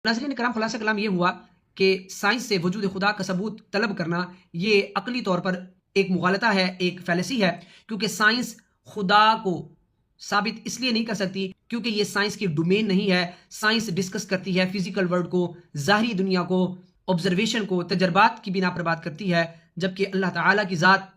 नाज़रीन कराम, खुलासा कलाम ये हुआ कि साइंस से वजूद खुदा का सबूत तलब करना ये अकली तौर पर एक मुगालता है, एक फैलेसी है, क्योंकि साइंस खुदा को साबित इसलिए नहीं कर सकती क्योंकि ये साइंस की डोमेन नहीं है। साइंस डिस्कस करती है फिजिकल वर्ल्ड को, ज़ाहिरी दुनिया को, ऑब्जर्वेशन को, तजर्बात की बिना पर बात करती है, जबकि अल्लाह ताला की ज़ात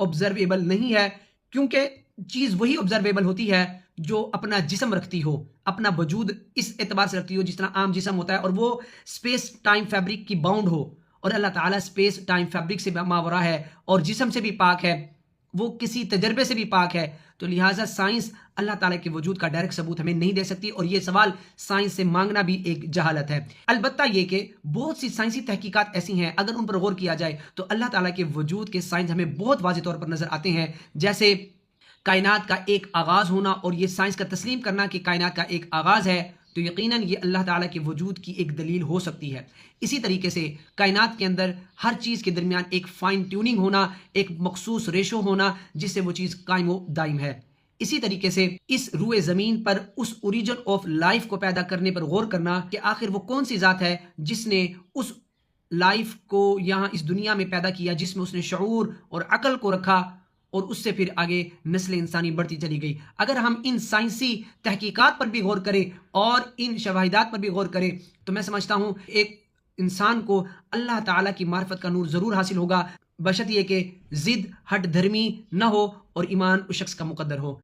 ऑब्जर्वेबल नहीं है, क्योंकि चीज़ वही ऑब्जर्वेबल होती है जो अपना जिस्म रखती हो, अपना वजूद इस एतबार से रखती हो जिस तरह आम जिस्म होता है, और वो स्पेस टाइम फैब्रिक की बाउंड हो। और अल्लाह ताला स्पेस टाइम फैब्रिक से मावरा है और जिस्म से भी पाक है, वो किसी तजर्बे से भी पाक है। तो लिहाजा साइंस अल्लाह ताला के वजूद का डायरेक्ट सबूत हमें नहीं दे सकती, और ये सवाल साइंस से मांगना भी एक जहालत है। अलबत्ता ये कि बहुत सी साइंसी तहकीकात ऐसी हैं, अगर उन पर गौर किया जाए तो अल्लाह ताला के वजूद के साइंस हमें बहुत वाज़ेह तौर पर नज़र आते हैं। जैसे कायनात का एक आगाज़ होना, और ये साइंस का तस्लीम करना कि कायनात का एक आगाज़ है, तो यकीनन ये अल्लाह ताला के वजूद की एक दलील हो सकती है। इसी तरीके से कायनात के अंदर हर चीज़ के दरमियान एक फाइन ट्यूनिंग होना, एक मखसूस रेशो होना, जिससे वो चीज़ कायम व दायम है। इसी तरीके से इस रूए ज़मीन पर उस ओरिजिन ऑफ लाइफ को पैदा करने पर गौर करना कि आखिर वो कौन सी ज़ात है जिसने उस लाइफ को यहाँ इस दुनिया में पैदा किया, जिसमें उसने शऊर और अकल को रखा, और उससे फिर आगे नस्ल इंसानी बढ़ती चली गई। अगर हम इन साइंसी तहकीकात पर भी गौर करें और इन शवाहिदात पर भी गौर करें, तो मैं समझता हूँ एक इंसान को अल्लाह ताला की मार्फत का नूर ज़रूर हासिल होगा, बशर्ते ये कि ज़िद हट धर्मी न हो और ईमान उस शख्स का मुकद्दर हो।